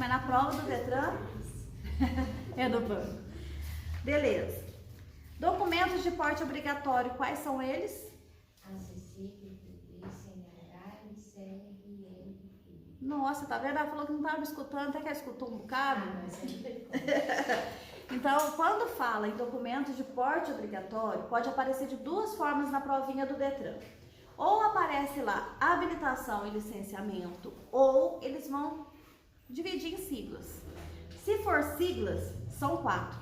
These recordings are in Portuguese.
mas na prova do Detran é do banco. Beleza. Documentos de porte obrigatório, quais são eles? ACC, PPD, CNH, ICR e LPI. Nossa, tá vendo? Ela falou que não estava me escutando, até que ela escutou um bocado. Então, quando fala em documentos de porte obrigatório, pode aparecer de duas formas na provinha do Detran. Ou aparece lá habilitação e licenciamento, ou eles vão dividir em siglas. Se for siglas, são 4.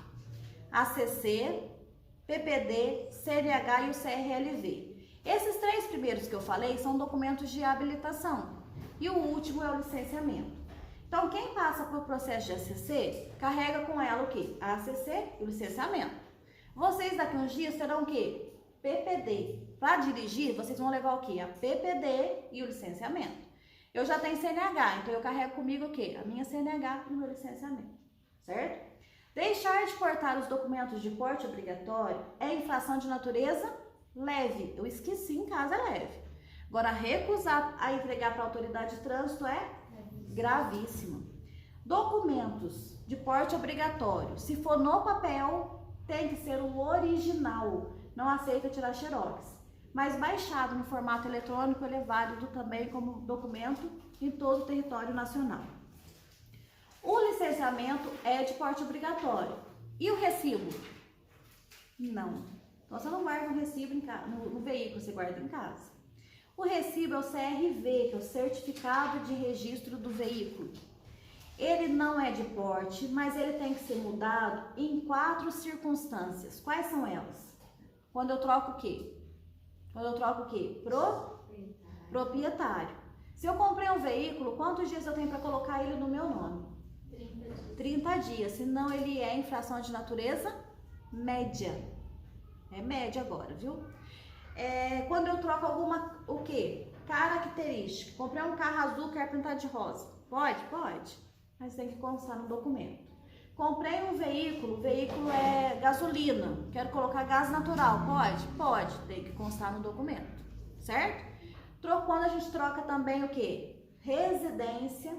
ACC, PPD, CNH e o CRLV. Esses 3 primeiros que eu falei são documentos de habilitação e o último é o licenciamento. Então, quem passa por processo de ACC, carrega com ela o quê? A ACC e o licenciamento. Vocês daqui uns dias terão o quê? PPD. Para dirigir, vocês vão levar o quê? A PPD e o licenciamento. Eu já tenho CNH, então eu carrego comigo o quê? A minha CNH e o meu licenciamento, certo? Deixar de portar os documentos de porte obrigatório é infração de natureza leve. Eu esqueci, em casa é leve. Agora, recusar a entregar para a autoridade de trânsito é gravíssimo. Documentos de porte obrigatório, se for no papel, tem que ser o original. Não aceita tirar xerox. Mas baixado no formato eletrônico, ele é válido também como documento em todo o território nacional. O licenciamento é de porte obrigatório. E o recibo? Não. Então, você não guarda o recibo no veículo, você guarda em casa. O recibo é o CRV, que é o Certificado de Registro do Veículo. Ele não é de porte, mas ele tem que ser mudado em 4 circunstâncias. Quais são elas? Quando eu troco o quê? Quando eu troco o quê? Proprietário. Se eu comprei um veículo, quantos dias eu tenho para colocar ele no meu nome? 30 dias, senão ele é infração de natureza média. É média agora, viu? Quando eu troco alguma, o quê? Característica. Comprei um carro azul, quero pintar de rosa. Pode? Pode. Mas tem que constar no documento. Comprei um veículo, o veículo é gasolina, quero colocar gás natural. Pode? Pode. Tem que constar no documento. Certo? Quando a gente troca também o quê? Residência.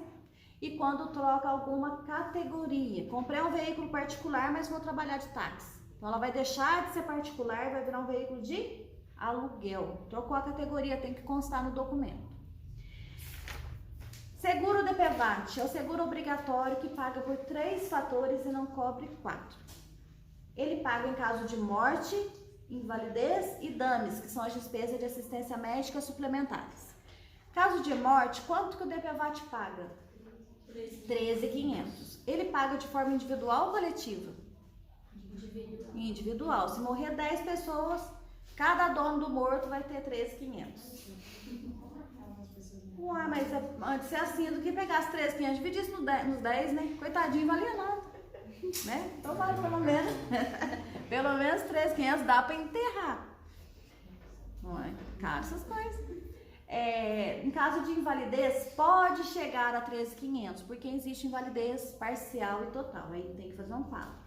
E quando troca alguma categoria. Comprei um veículo particular, mas vou trabalhar de táxi. Então, ela vai deixar de ser particular e vai virar um veículo de aluguel. Trocou a categoria, tem que constar no documento. Seguro DPVAT é o seguro obrigatório que paga por 3 fatores e não cobre 4. Ele paga em caso de morte, invalidez e danos, que são as despesas de assistência médica suplementares. Caso de morte, quanto que o DPVAT paga? 13.500. Ele paga de forma individual ou coletiva? Individual. Se morrer 10 pessoas, cada dono do morto vai ter 13.500. Uai, mas antes de ser assim, do que pegar as 13.500 e dividir isso nos 10, né? Coitadinho, valia nada. Né? Então vale pelo menos. Pelo menos 13.500 dá para enterrar. Não é caro essas coisas. Em caso de invalidez, pode chegar a 13.500, porque existe invalidez parcial e total. Aí tem que fazer um pago.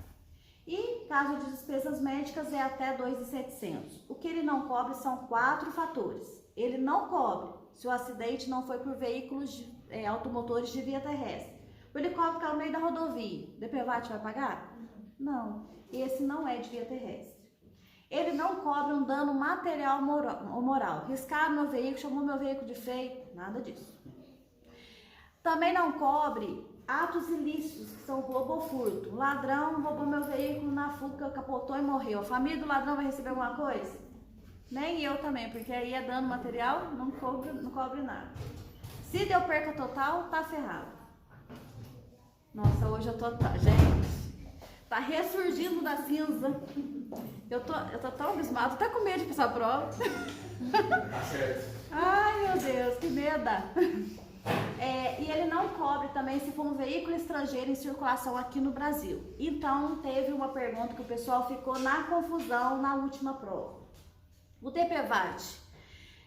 E caso de despesas médicas é até 2.700. O que ele não cobre são 4 fatores. Ele não cobre se o acidente não foi por veículos automotores de via terrestre. O helicóptero caiu no meio da rodovia, o DPVAT vai pagar? Não, esse não é de via terrestre. Ele não cobre um dano material ou moral. Riscaram meu veículo, chamou meu veículo de feio, nada disso. Também não cobre atos ilícitos, que são roubo ou furto. O ladrão roubou meu veículo na fuga, capotou e morreu. A família do ladrão vai receber alguma coisa? Nem eu também, porque aí é dano material, não cobre nada. Se deu perca total, tá ferrado. Nossa, hoje eu tô... Gente, tá ressurgindo da cinza. Eu tô tão abismada, tô até com medo de passar a prova. Tá certo. Ai, meu Deus, que medo. E ele não cobre também se for um veículo estrangeiro em circulação aqui no Brasil. Então, teve uma pergunta que o pessoal ficou na confusão na última prova. O DPVAT,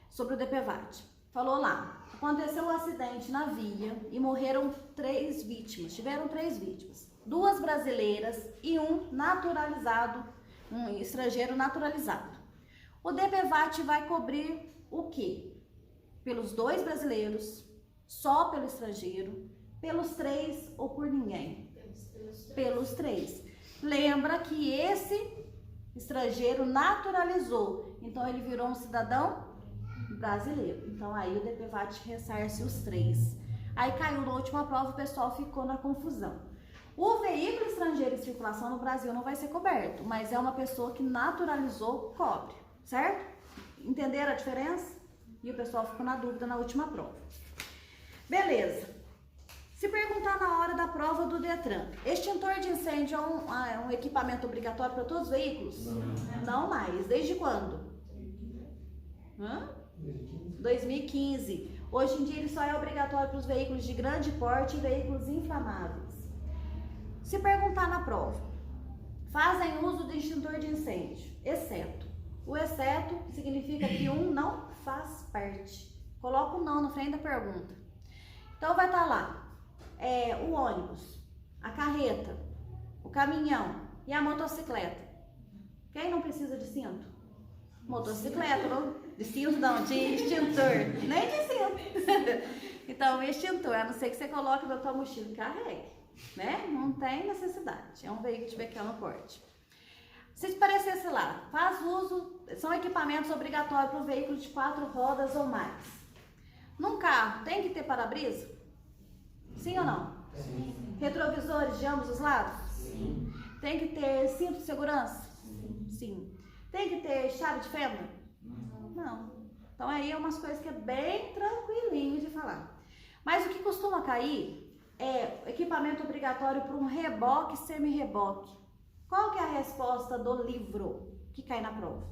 sobre o DPVAT, falou lá, aconteceu um acidente na via e morreram 3 vítimas, tiveram 3 vítimas, 2 brasileiras e um naturalizado, um estrangeiro naturalizado. O DPVAT vai cobrir o quê? Pelos 2 brasileiros, só pelo estrangeiro, pelos 3 ou por ninguém? Pelos Pelos 3. Lembra que esse estrangeiro naturalizou, então ele virou um cidadão brasileiro. Então aí o DPVAT ressarce os 3. Aí caiu na última prova, o pessoal ficou na confusão. O veículo estrangeiro em circulação no Brasil não vai ser coberto, mas é uma pessoa que naturalizou, cobre, certo? Entenderam a diferença? E o pessoal ficou na dúvida na última prova. Beleza. Se perguntar na hora da prova do Detran, extintor de incêndio é um equipamento obrigatório para todos os veículos? Não mais. Desde quando? 2015. Hoje em dia ele só é obrigatório para os veículos de grande porte e veículos inflamáveis. Se perguntar na prova, fazem uso do extintor de incêndio, exceto. O exceto significa que um não faz parte. Coloca o não na frente da pergunta. Então vai estar lá o ônibus, a carreta, o caminhão e a motocicleta. Quem não precisa de cinto? Motocicleta, não? De cinto não, de extintor. Nem de cinto. Então, o extintor, a não ser que você coloque na tua mochila e carregue, né? Não tem necessidade. É um veículo de pequeno porte. Se parecesse lá, faz uso, são equipamentos obrigatórios para o veículo de 4 rodas ou mais. Num carro, tem que ter para-brisa? Sim ou não? Sim. Retrovisores de ambos os lados? Sim. Tem que ter cinto de segurança? Sim. Tem que ter chave de fenda? Não. Então aí é umas coisas que é bem tranquilinho de falar. Mas o que costuma cair é equipamento obrigatório para um reboque e semi-reboque. Qual que é a resposta do livro que cai na prova?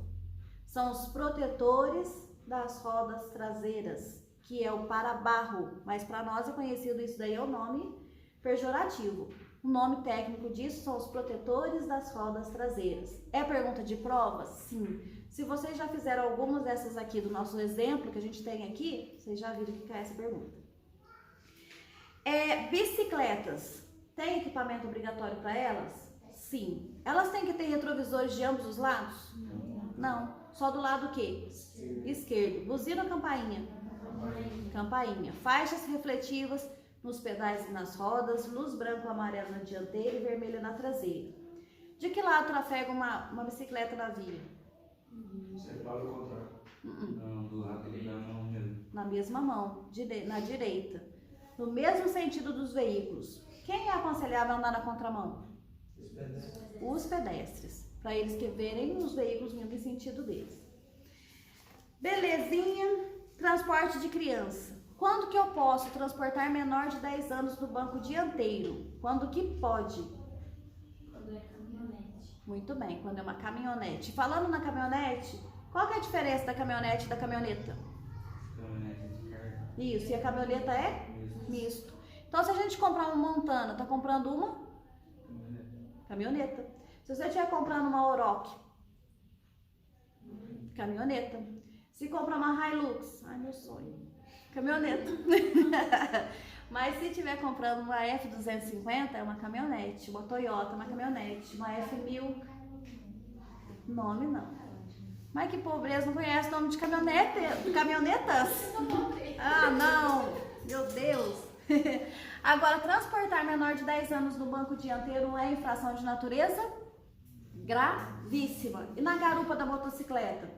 São os protetores das rodas traseiras, que é o para-barro, mas para nós é conhecido isso daí, é o nome pejorativo. O nome técnico disso são os protetores das rodas traseiras. É pergunta de prova? Sim. Se vocês já fizeram algumas dessas aqui do nosso exemplo que a gente tem aqui, vocês já viram que cai essa pergunta. Bicicletas, tem equipamento obrigatório para elas? Sim. Elas têm que ter retrovisores de ambos os lados? Não. Só do lado o quê? Esquerdo. Buzina ou campainha? Campainha. Faixas refletivas nos pedais e nas rodas, luz branco ou amarela na dianteira e vermelha na traseira. De que lado trafega uma bicicleta na via? Você para o contrário. Não, do lado dele da mão mesmo. Na mesma mão, na direita. No mesmo sentido dos veículos. Quem é aconselhável a andar na contramão? Os pedestres. Para eles que verem os veículos vindo em sentido deles. Belezinha. Transporte de criança. Quando que eu posso transportar menor de 10 anos no banco dianteiro? Quando que pode? Quando é caminhonete. Muito bem, quando é uma caminhonete. Falando na caminhonete, qual que é a diferença da caminhonete e da caminhoneta? Caminhonete de carga. Isso, e a caminhoneta é? Misto. Misto. Então, se a gente comprar uma Montana, tá comprando uma? Caminhoneta. Se você estiver comprando uma Oroch, caminhoneta. Se comprar uma Hilux, ai meu sonho, caminhoneta. Mas se estiver comprando uma F250, é uma caminhonete. Uma Toyota, uma caminhonete. Uma F1000, nome não. Mas que pobreza, não conhece o nome de caminhonetas? Ah, não, meu Deus. Agora, transportar menor de 10 anos no banco dianteiro é infração de natureza? Gravíssima. E na garupa da motocicleta?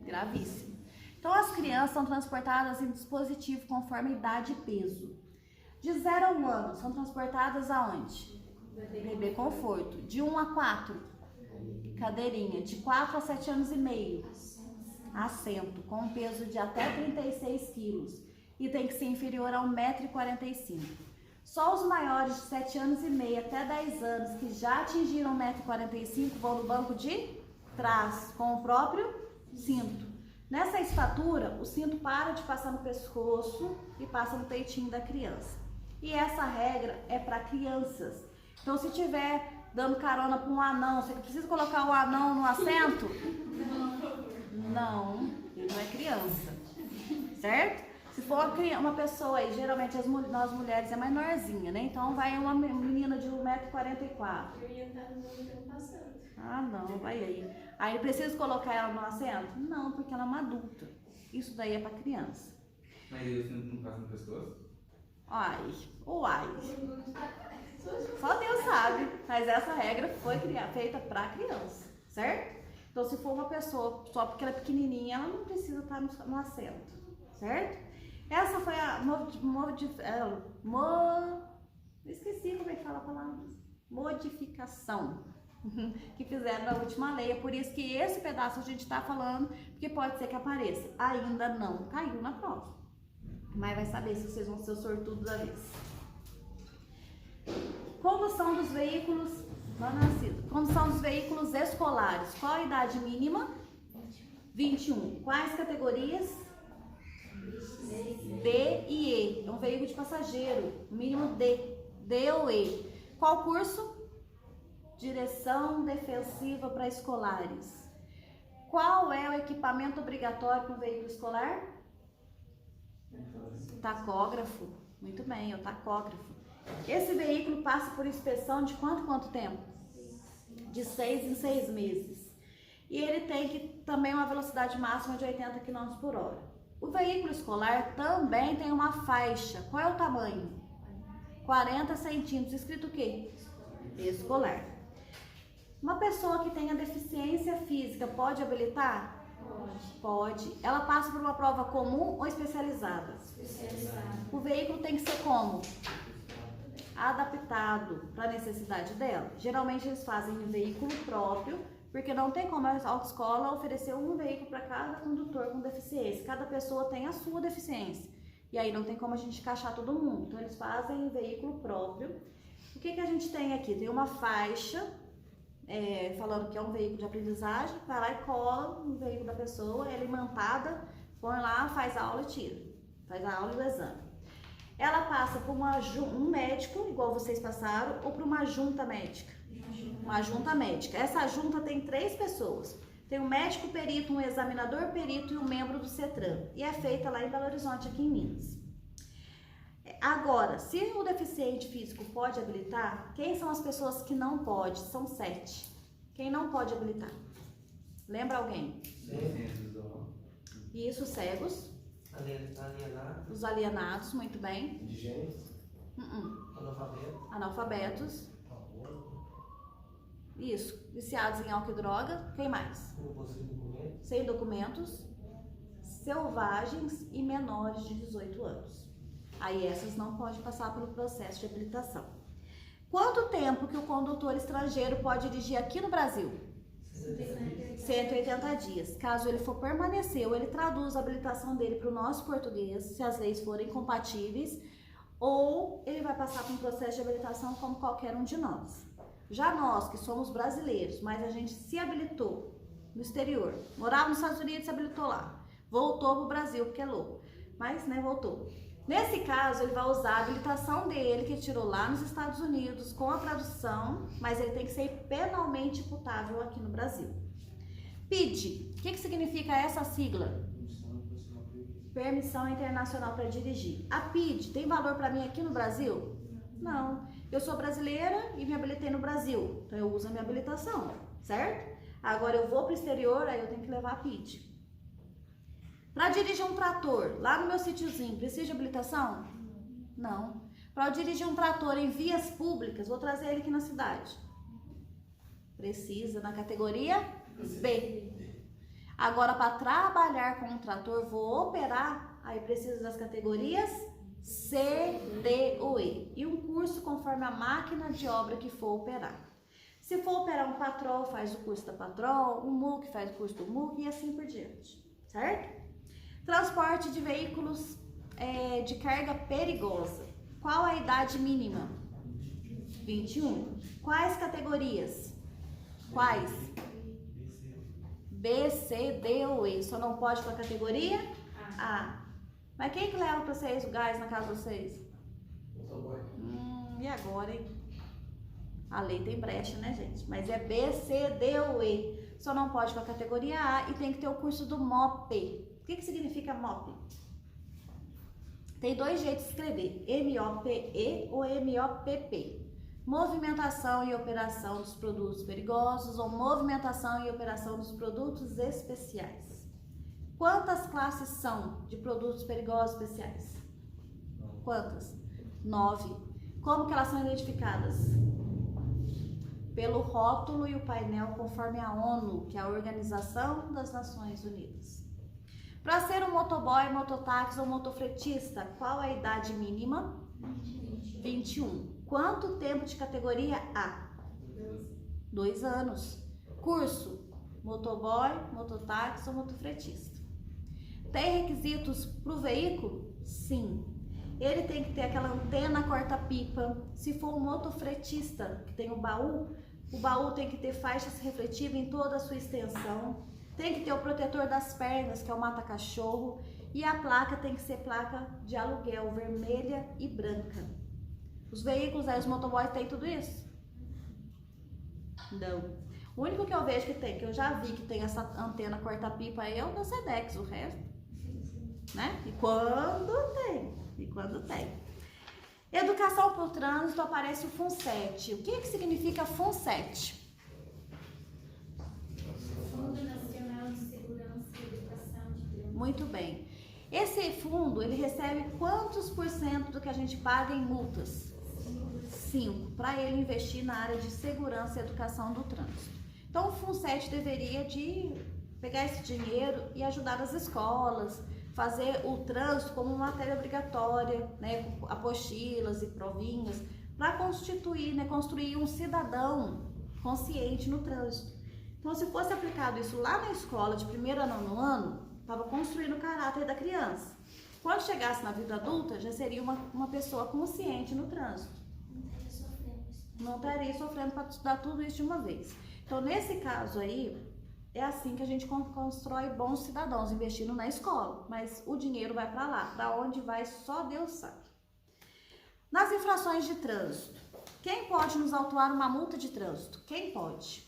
Gravíssima. Então, as crianças são transportadas em dispositivo conforme idade e peso. De 0 a 1 ano, são transportadas aonde? Bebê conforto. De 1 a 4, cadeirinha. De 4 a 7 anos e meio, assento, com um peso de até 36 quilos. E tem que ser inferior a 1,45 m. Só os maiores de 7 anos e meio até 10 anos que já atingiram 1,45 m vão no banco de trás, com o próprio cinto. Nessa estatura, o cinto para de passar no pescoço e passa no peitinho da criança. E essa regra é para crianças. Então, se tiver dando carona para um anão, você precisa colocar o anão no assento? Não, ele não é criança, certo? Se for uma pessoa aí, geralmente nós mulheres é menorzinha, né? Então vai uma menina de 1,44 m. Eu ia estar no meu passando. Ah, não, vai aí. Aí precisa colocar ela no assento? Não, porque ela é uma adulta. Isso daí é para criança. Mas ele não passa no pescoço? Ai, uai. Só Deus sabe, mas essa regra foi feita para criança, certo? Então, se for uma pessoa, só porque ela é pequenininha, ela não precisa estar no assento, certo? Essa foi a esqueci como é que fala a palavra. Modificação que fizeram na última lei. É por isso que esse pedaço a gente está falando, porque pode ser que apareça. Ainda não caiu na prova, mas vai saber se vocês vão ser o sortudo da vez. Condução dos veículos, condução dos veículos escolares. Qual a idade mínima? 21. Quais categorias? D e E. É um veículo de passageiro, mínimo D ou E. Qual curso? Direção defensiva para escolares. Qual é o equipamento obrigatório para um veículo escolar? Tacógrafo. Muito bem, é o tacógrafo. Esse veículo passa por inspeção de quanto tempo? De 6 em 6 meses. E ele tem também uma velocidade máxima de 80 km por hora. O veículo escolar também tem uma faixa. Qual é o tamanho? 40 centímetros. Escrito o quê? Escolar. Uma pessoa que tenha deficiência física pode habilitar? Pode. Ela passa por uma prova comum ou especializada? O veículo tem que ser como? Adaptado para a necessidade dela. Geralmente eles fazem um veículo próprio, porque não tem como a autoescola oferecer um veículo para cada condutor com deficiência. Cada pessoa tem a sua deficiência. E aí não tem como a gente encaixar todo mundo. Então eles fazem um veículo próprio. O que a gente tem aqui? Tem uma faixa, falando que é um veículo de aprendizagem, vai lá e cola no veículo da pessoa, ela é imantada, põe lá, faz a aula e tira. Faz a aula e o exame. Ela passa por um médico, igual vocês passaram, ou por uma junta médica. Uma junta médica. Essa junta tem 3 pessoas. Tem um médico perito, um examinador perito e um membro do CETRAN. E é feita lá em Belo Horizonte, aqui em Minas. Agora, se o deficiente físico pode habilitar, quem são as pessoas que não podem? São 7. Quem não pode habilitar? Lembra alguém? Isso, cegos. Alienados. Os alienados, muito bem. Indigentes. Analfabetos. Isso. Viciados em álcool e droga. Quem mais? Sem documentos. Selvagens e menores de 18 anos. Aí essas não podem passar pelo processo de habilitação. Quanto tempo que o condutor estrangeiro pode dirigir aqui no Brasil? 180 dias. Caso ele for permanecer ou ele traduz a habilitação dele para o nosso português, se as leis forem compatíveis, ou ele vai passar por um processo de habilitação como qualquer um de nós. Já nós, que somos brasileiros, mas a gente se habilitou no exterior, morava nos Estados Unidos, se habilitou lá, voltou para o Brasil, porque é louco, mas voltou. Nesse caso, ele vai usar a habilitação dele, que ele tirou lá nos Estados Unidos, com a tradução, mas ele tem que ser penalmente imputável aqui no Brasil. PID, o que significa essa sigla? Permissão Internacional para Dirigir. A PID tem valor para mim aqui no Brasil? Não. Eu sou brasileira e me habilitei no Brasil, então eu uso a minha habilitação, certo? Agora eu vou para o exterior, aí eu tenho que levar a PID. Para dirigir um trator, lá no meu sítiozinho, precisa de habilitação? Não. Para eu dirigir um trator em vias públicas, vou trazer ele aqui na cidade. Precisa, na categoria B. Agora, para trabalhar com um trator, vou operar, aí precisa das categorias C, D ou E. E um curso conforme a máquina de obra que for operar. Se for operar um patrol, faz o curso da patrol, um MUC faz o curso do MUC e assim por diante, certo? Transporte de veículos de carga perigosa. Qual a idade mínima? 21. Quais categorias? Quais? B, C, D ou E. Só não pode com a categoria A. Mas quem que leva para vocês o gás na casa de vocês? E agora, hein? A lei tem brecha, né, gente? Mas é B, C, D ou E. Só não pode com a categoria A e tem que ter o curso do MOP. O que significa MOP? Tem 2 jeitos de escrever, MOPE ou MOPP. Movimentação e operação dos produtos perigosos ou movimentação e operação dos produtos especiais. Quantas classes são de produtos perigosos especiais? Quantas? 9. Como que elas são identificadas? Pelo rótulo e o painel conforme a ONU, que é a Organização das Nações Unidas. Para ser um motoboy, mototáxi ou motofretista, qual é a idade mínima? 21. Quanto tempo de categoria A? 2 anos. Curso: motoboy, mototáxi ou motofretista. Tem requisitos para o veículo? Sim. Ele tem que ter aquela antena corta-pipa. Se for um motofretista que tem o baú tem que ter faixas refletivas em toda a sua extensão. Tem que ter o protetor das pernas, que é o mata-cachorro. E a placa tem que ser placa de aluguel, vermelha e branca. Os veículos, os motoboys, têm tudo isso? Não. O único que eu vejo que eu já vi que tem essa antena corta-pipa aí é o da Sedex, o resto, né? E quando tem. Educação para o trânsito, aparece o FUNSET. O que significa FUNSET? Fundo Nacional de Segurança e Educação de Trânsito. Muito bem. Esse fundo, ele recebe quantos por cento do que a gente paga em multas? 5, para ele investir na área de segurança e educação do trânsito. Então, o FUNSET deveria de pegar esse dinheiro e ajudar as escolas, fazer o trânsito como matéria obrigatória, né, apostilas e provinhas, para construir um cidadão consciente no trânsito. Então, se fosse aplicado isso lá na escola, de 1º a 9º ano, estava construindo o caráter da criança. Quando chegasse na vida adulta, já seria uma pessoa consciente no trânsito. Não estaria sofrendo para estudar tudo isso de uma vez. Então, nesse caso aí, é assim que a gente constrói bons cidadãos, investindo na escola. Mas o dinheiro vai para lá. Para onde vai, só Deus sabe. Nas infrações de trânsito, quem pode nos autuar uma multa de trânsito? Quem pode?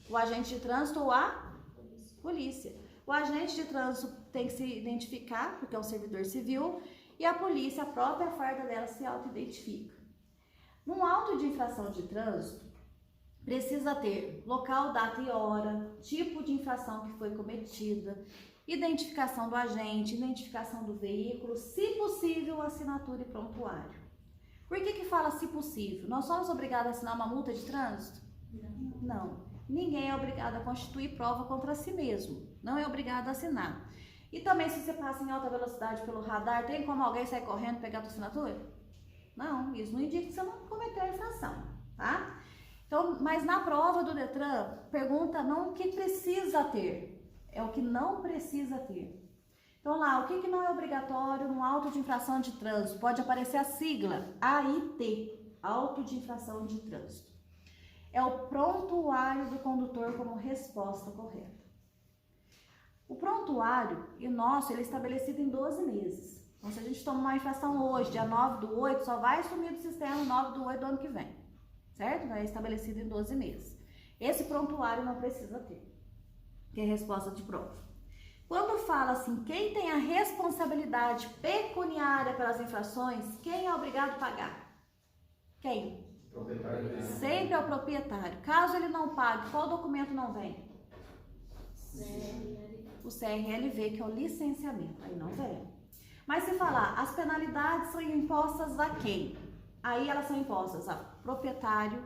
O agente de trânsito ou a polícia. O agente de trânsito tem que se identificar, porque é um servidor civil, e a polícia, a própria farda dela, se auto-identifica. Num auto de infração de trânsito, precisa ter local, data e hora, tipo de infração que foi cometida, identificação do agente, identificação do veículo, se possível, assinatura e prontuário. Por que fala se possível? Nós somos obrigados a assinar uma multa de trânsito? Não. Ninguém é obrigado a constituir prova contra si mesmo. Não é obrigado a assinar. E também, se você passa em alta velocidade pelo radar, tem como alguém sair correndo e pegar a tua assinatura? Não, isso não indica que você não cometeu a infração, tá? Então, mas na prova do Detran, pergunta não o que precisa ter, é o que não precisa ter. Então lá, o que não é obrigatório no auto de infração de trânsito? Pode aparecer a sigla AIT, auto de infração de trânsito. É o prontuário do condutor como resposta correta. O prontuário, e nosso, ele é estabelecido em 12 meses. Então, se a gente toma uma infração hoje, dia 9/8, só vai sumir do sistema 9/8 do ano que vem. Certo? Então, é estabelecido em 12 meses. Esse prontuário não precisa ter, que é resposta de prova. Quando fala assim, quem tem a responsabilidade pecuniária pelas infrações, quem é obrigado a pagar? Quem? Proprietário. Sempre é o proprietário. Caso ele não pague, qual documento não vem? O CRLV, que é o licenciamento. Aí não vem. Mas se falar, as penalidades são impostas a quem? Aí elas são impostas ao proprietário,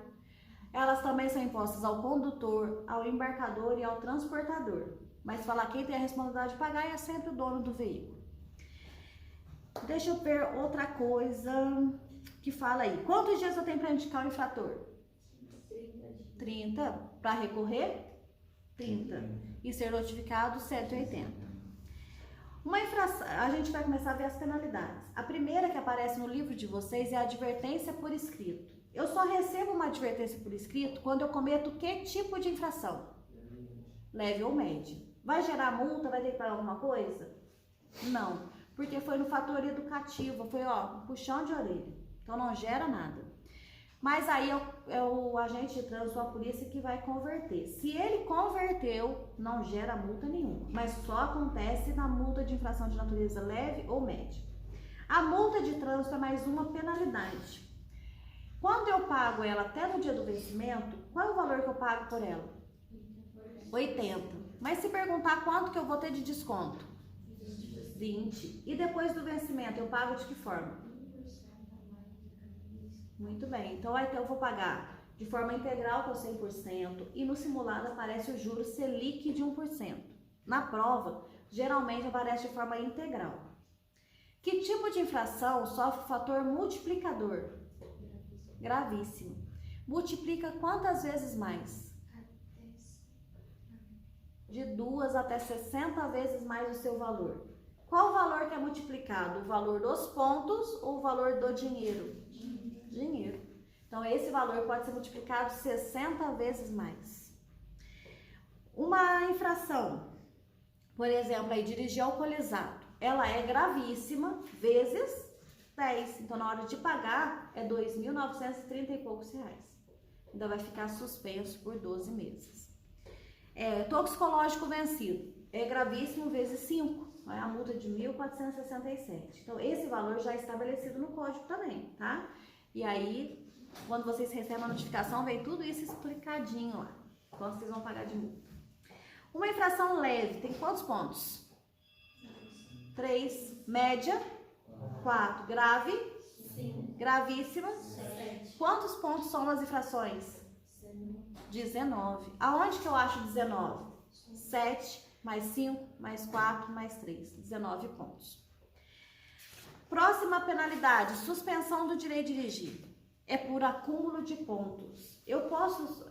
elas também são impostas ao condutor, ao embarcador e ao transportador. Mas falar quem tem a responsabilidade de pagar é sempre o dono do veículo. Deixa eu ver outra coisa que fala aí. Quantos dias eu tenho para indicar o infrator? 30. Para recorrer? 30. E ser notificado, 180. Uma infração, a gente vai começar a ver as penalidades. A primeira que aparece no livro de vocês é a advertência por escrito. Eu só recebo uma advertência por escrito quando eu cometo que tipo de infração? Leve ou média. Vai gerar multa? Vai ter que pagar alguma coisa? Não, porque foi no fator educativo, foi um puxão de orelha. Então não gera nada. Mas aí é o agente de trânsito, a polícia, que vai converter. Se ele converteu, não gera multa nenhuma, mas só acontece na multa de infração de natureza leve ou média. A multa de trânsito é mais uma penalidade. Quando eu pago ela até no dia do vencimento, qual é o valor que eu pago por ela? 80. Mas se perguntar quanto que eu vou ter de desconto? 20. E depois do vencimento, eu pago de que forma? Muito bem. Então, eu vou pagar de forma integral, que é o 100%, e no simulado aparece o juros Selic de 1%. Na prova, geralmente aparece de forma integral. Que tipo de infração sofre o fator multiplicador? Gravíssimo. Multiplica quantas vezes mais? De 2 até 60 vezes mais o seu valor. Qual o valor que é multiplicado? O valor dos pontos ou o valor do dinheiro? Dinheiro. Então, esse valor pode ser multiplicado 60 vezes mais. Uma infração, por exemplo, aí, dirigir alcoolizado, ela é gravíssima, vezes 10. Então, na hora de pagar, é 2.930 e poucos reais. Então, vai ficar suspenso por 12 meses. Toxicológico vencido, é gravíssimo, vezes 5. É a multa de 1.467. Então, esse valor já é estabelecido no código também, tá? E aí, quando vocês recebem a notificação, vem tudo isso explicadinho lá. Quanto vocês vão pagar de multa. Uma infração leve, tem quantos pontos? 3. Média? 4. Grave? 5, Gravíssima? 7, Quantos pontos são as infrações? 19. Aonde que eu acho 19? 7, mais 5, mais 4, mais 3. 19 pontos. Próxima penalidade, suspensão do direito de dirigir. É por acúmulo de pontos. Eu posso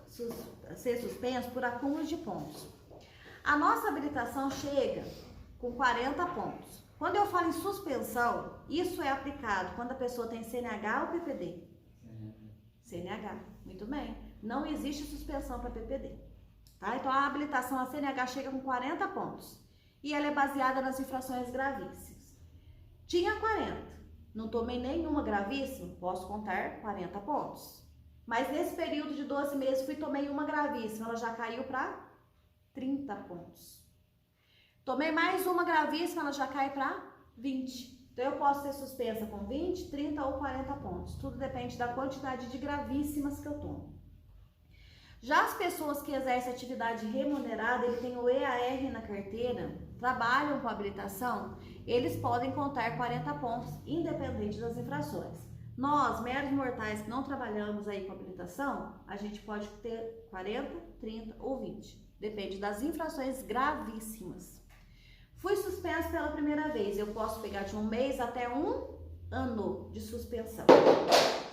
ser suspenso por acúmulo de pontos. A nossa habilitação chega com 40 pontos. Quando eu falo em suspensão, isso é aplicado quando a pessoa tem CNH ou PPD? CNH, muito bem. Não existe suspensão para PPD. Tá? Então, a habilitação a CNH chega com 40 pontos. E ela é baseada nas infrações gravíssimas. Tinha 40. Não tomei nenhuma gravíssima, posso contar 40 pontos. Mas nesse período de 12 meses, tomei uma gravíssima, ela já caiu para 30 pontos. Tomei mais uma gravíssima, ela já cai para 20. Então, eu posso ser suspensa com 20, 30 ou 40 pontos. Tudo depende da quantidade de gravíssimas que eu tomo. Já as pessoas que exercem atividade remunerada, ele tem o EAR na carteira, trabalham com habilitação, eles podem contar 40 pontos, independente das infrações. Nós, meros mortais que não trabalhamos aí com habilitação, a gente pode ter 40, 30 ou 20. Depende das infrações gravíssimas. Fui suspenso pela primeira vez, eu posso pegar de 1 mês até 1 ano de suspensão.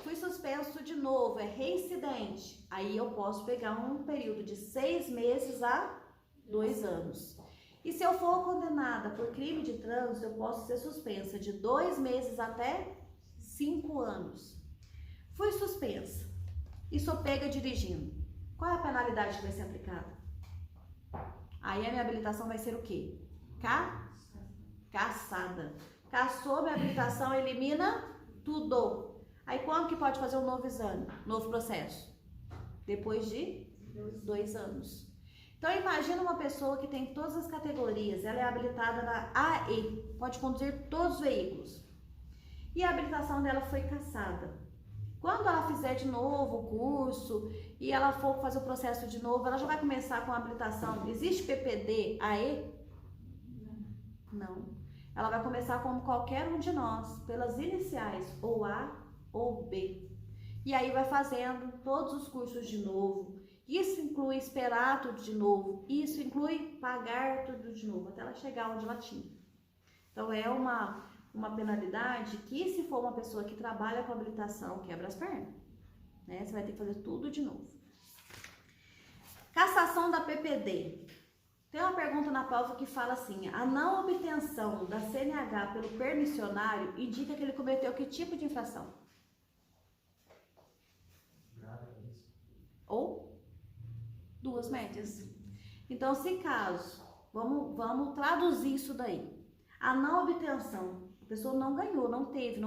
Fui suspenso de novo, é reincidente. Aí eu posso pegar um período de 6 meses a 2 anos. E se eu for condenada por crime de trânsito, eu posso ser suspensa de 2 meses até 5 anos. Fui suspensa e sou pega dirigindo. Qual é a penalidade que vai ser aplicada? Aí a minha habilitação vai ser o quê? Cassada. Cassou minha habilitação, elimina tudo. Aí quando que pode fazer um novo exame, novo processo? Depois de 2 anos. Então imagina uma pessoa que tem todas as categorias, ela é habilitada na AE, pode conduzir todos os veículos. E a habilitação dela foi cassada. Quando ela fizer de novo o curso e ela for fazer o processo de novo, ela já vai começar com a habilitação. Existe PPD AE? Não. Ela vai começar como qualquer um de nós, pelas iniciais, ou A ou B. E aí vai fazendo todos os cursos de novo. Isso inclui esperar tudo de novo. Isso inclui pagar tudo de novo, até ela chegar onde ela tinha. Então é uma penalidade que, se for uma pessoa que trabalha com habilitação, quebra as pernas. Né? Você vai ter que fazer tudo de novo. Cassação da PPD. Tem uma pergunta na prova que fala assim: a não obtenção da CNH pelo permissionário indica que ele cometeu que tipo de infração? Ou 2 médias. Então, se caso, vamos traduzir isso daí. A não obtenção, a pessoa não ganhou, não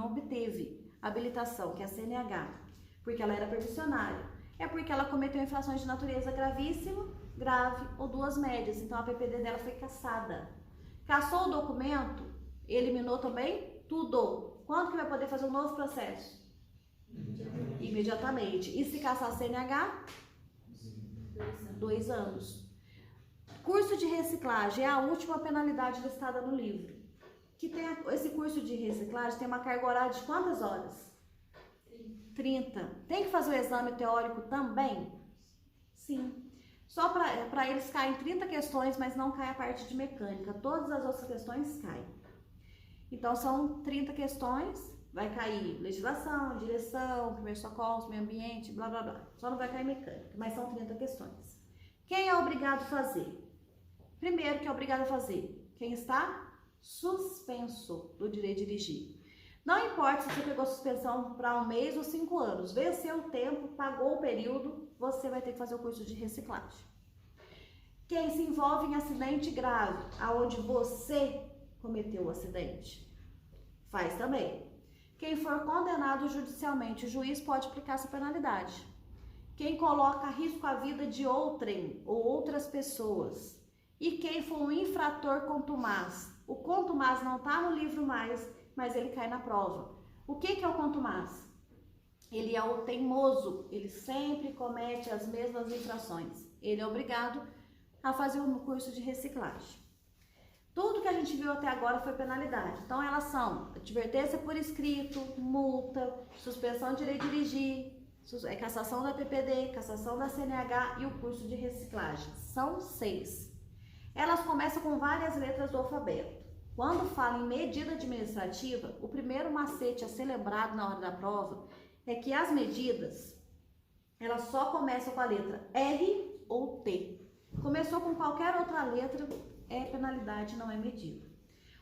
obteve habilitação, que é a CNH, porque ela era permissionária. É porque ela cometeu infrações de natureza gravíssima, grave ou 2 médias. Então, a PPD dela foi cassada. Cassou o documento, eliminou também tudo. Quando que vai poder fazer um novo processo? Imediatamente. E se caçar a CNH? 2 anos. Curso de reciclagem é a última penalidade listada no livro. Que tem esse curso de reciclagem tem uma carga horária de quantas horas? 30. Tem que fazer o exame teórico também? Sim. Só para eles caem 30 questões, mas não cai a parte de mecânica. Todas as outras questões caem. Então, são 30 questões, vai cair legislação, direção, primeiros socorros, meio ambiente, blá, blá, blá. Só não vai cair mecânica, mas são 30 questões. Quem é obrigado a fazer? Primeiro que é obrigado a fazer, quem está suspenso do direito de dirigir. Não importa se você pegou suspensão para 1 mês ou 5 anos, venceu o tempo, pagou o período, você vai ter que fazer o curso de reciclagem. Quem se envolve em acidente grave, aonde você cometeu o acidente, faz também. Quem for condenado judicialmente, o juiz pode aplicar essa penalidade. Quem coloca a risco a vida de outrem ou outras pessoas. E quem for um infrator contumaz. O contumaz não está no livro mais, mas ele cai na prova. O que é o contumaz? Ele é o teimoso, ele sempre comete as mesmas infrações. Ele é obrigado a fazer um curso de reciclagem. Tudo que a gente viu até agora foi penalidade. Então, elas são advertência por escrito, multa, suspensão de direito de dirigir, cassação da PPD, cassação da CNH e o curso de reciclagem. São 6. Elas começam com várias letras do alfabeto. Quando fala em medida administrativa, o primeiro macete a ser lembrado na hora da prova é que as medidas, elas só começam com a letra R ou T. Começou com qualquer outra letra, é penalidade, não é medida.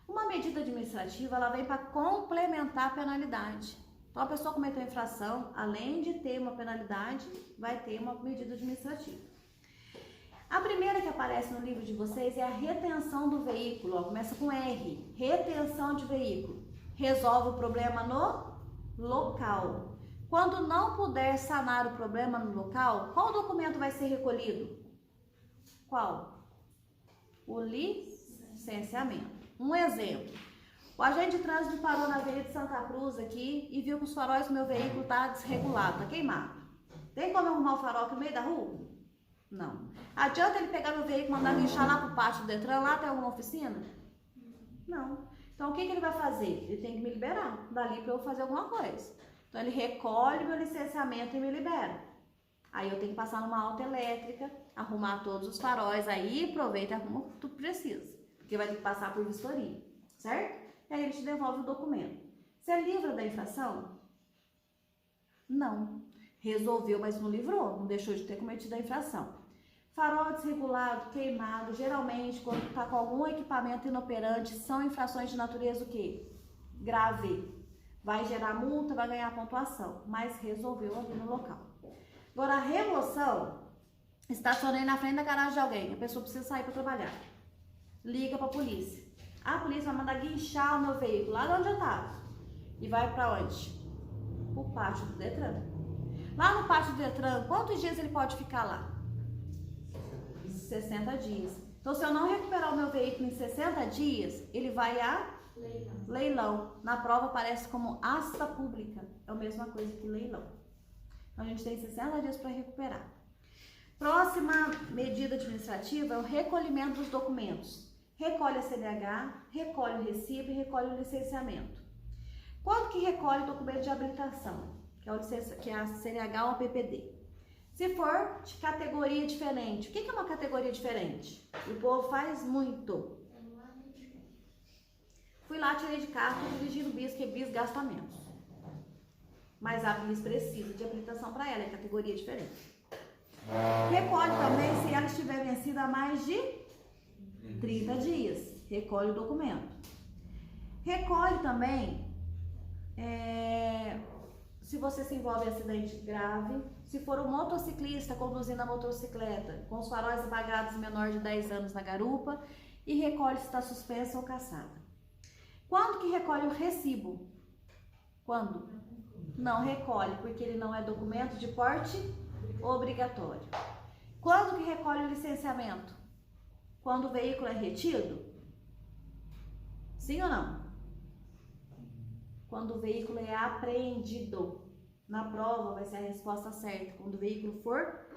Uma medida administrativa, ela vem para complementar a penalidade. Então, a pessoa cometeu infração, além de ter uma penalidade, vai ter uma medida administrativa. A primeira que aparece no livro de vocês é a retenção do veículo, ó, começa com R, retenção de veículo. Resolve o problema no local. Quando não puder sanar o problema no local, qual documento vai ser recolhido? Qual? O licenciamento. Um exemplo. O agente de trânsito parou na Avenida de Santa Cruz aqui e viu que os faróis do meu veículo tá desregulado, tá queimado. Tem como arrumar o farol aqui no meio da rua? Não. Adianta ele pegar meu veículo e mandar guinchar lá pro pátio do Detran, lá tem alguma oficina? Não. Então, o que ele vai fazer? Ele tem que me liberar dali para eu fazer alguma coisa. Então, ele recolhe meu licenciamento e me libera. Aí, eu tenho que passar numa alta elétrica, arrumar todos os faróis, aí aproveita e arruma o que tu precisa. Porque vai ter que passar por vistoria, certo? E aí, ele te devolve o documento. Você livra da infração? Não. Resolveu, mas não livrou, não deixou de ter cometido a infração. Farol desregulado, queimado, geralmente quando está com algum equipamento inoperante, são infrações de natureza o quê? Grave. Vai gerar multa, vai ganhar pontuação, mas resolveu ali no local. Agora, a remoção, estacionei na frente da garagem de alguém, a pessoa precisa sair para trabalhar. Liga para a polícia. A polícia vai mandar guinchar o meu veículo lá de onde eu estava. E vai para onde? O pátio do Detran. Lá no pátio do Detran, quantos dias ele pode ficar lá? 60 dias. Então, se eu não recuperar o meu veículo em 60 dias, ele vai a leilão. Na prova aparece como asta pública. É a mesma coisa que leilão. Então, a gente tem 60 dias para recuperar. Próxima medida administrativa é o recolhimento dos documentos. Recolhe a CNH, recolhe o recibo e recolhe o licenciamento. Quando que recolhe o documento de habilitação? Que é a CNH ou a PPD. Se for de categoria diferente, o que é uma categoria diferente? O povo faz muito. Fui lá, tirei de carro, tô dirigindo bis, porque bis gasta menos. Mas a bis precisa de habilitação para ela, é categoria diferente. Recolhe também se ela estiver vencida há mais de 30 dias. Recolhe o documento. Recolhe também se você se envolve em acidente grave, se for um motociclista conduzindo a motocicleta com os faróis apagados menor de 10 anos na garupa, e recolhe se está suspensa ou cassada. Quando que recolhe o recibo? Quando? Não recolhe, porque ele não é documento de porte obrigatório. Quando que recolhe o licenciamento? Quando o veículo é retido? Sim ou não? Quando o veículo é apreendido. Na prova vai ser a resposta certa. Quando o veículo for...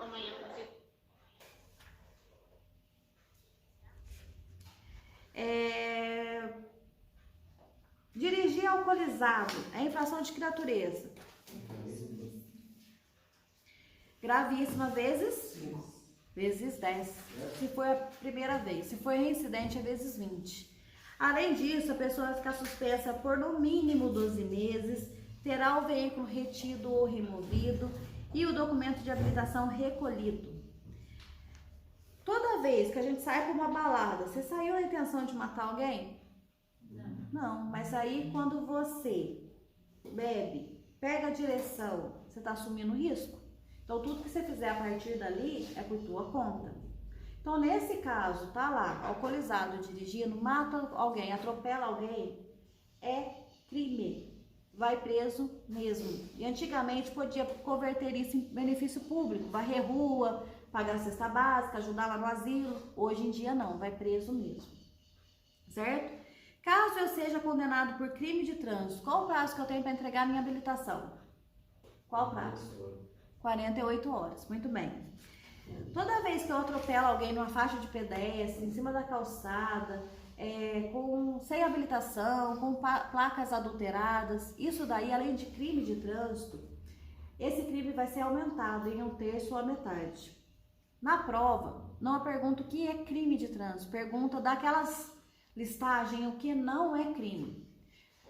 Dirigir alcoolizado é infração de que natureza? gravíssima vezes 10. Se for a primeira vez. Se for reincidente, é vezes 20. Além disso, a pessoa vai ficar suspensa por no mínimo 12 meses, terá o veículo retido ou removido e o documento de habilitação recolhido. Toda vez que a gente sai para uma balada, você saiu na intenção de matar alguém? Não, mas aí quando você bebe, pega a direção, você está assumindo risco? Então tudo que você fizer a partir dali é por tua conta. Então nesse caso, tá lá, alcoolizado, dirigindo, mata alguém, atropela alguém, é crime. Vai preso mesmo. E antigamente podia converter isso em benefício público, varrer rua, pagar a cesta básica, ajudar lá no asilo. Hoje em dia não, vai preso mesmo. Certo? Caso eu seja condenado por crime de trânsito, qual o prazo que eu tenho para entregar a minha habilitação? Qual o prazo? 48 horas. Muito bem. Toda vez que eu atropelo alguém numa faixa de pedestre, em cima da calçada, sem habilitação, com placas adulteradas, isso daí, além de crime de trânsito, esse crime vai ser aumentado em 1/3 ou a metade. Na prova, não pergunta o que é crime de trânsito, pergunta daquelas listagens o que não é crime.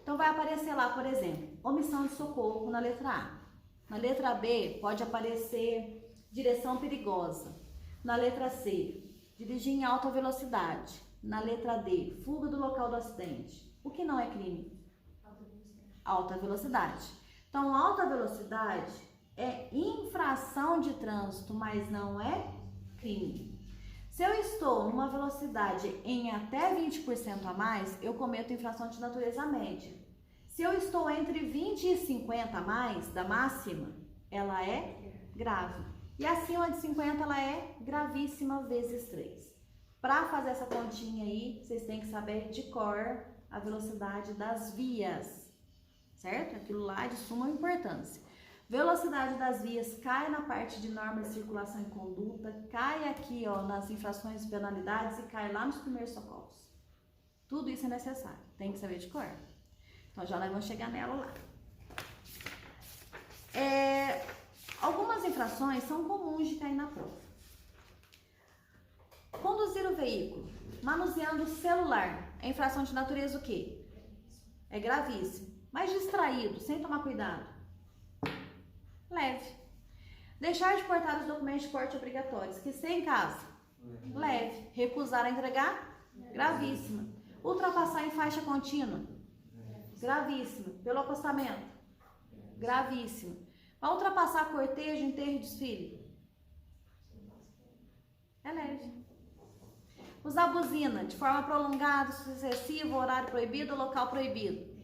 Então vai aparecer lá, por exemplo, omissão de socorro na letra A. Na letra B pode aparecer direção perigosa. Na letra C, dirigir em alta velocidade. Na letra D, fuga do local do acidente. O que não é crime? Alta velocidade. Então, alta velocidade é infração de trânsito, mas não é crime. Se eu estou numa velocidade em até 20% a mais, eu cometo infração de natureza média. Se eu estou entre 20 e 50 a mais da máxima, ela é grave. E acima de 50 ela é gravíssima vezes 3. Para fazer essa continha aí, vocês têm que saber de cor a velocidade das vias, certo? Aquilo lá é de suma importância. Velocidade das vias cai na parte de norma de circulação e conduta, cai aqui ó, nas infrações e penalidades e cai lá nos primeiros socorros. Tudo isso é necessário, tem que saber de cor. Então já nós vamos chegar nela lá. Algumas infrações são comuns de cair na prova. Conduzir o veículo manuseando o celular é infração de natureza o quê? É gravíssimo. Mas distraído, sem tomar cuidado, leve. Deixar de portar os documentos de porte obrigatórios que tem em casa, leve. Recusar a entregar, gravíssima. Ultrapassar em faixa contínua, gravíssima. Pelo acostamento, gravíssimo. Para ultrapassar cortejo, enterro e desfile, é leve. Usar buzina de forma prolongada, sucessiva, horário proibido ou local proibido,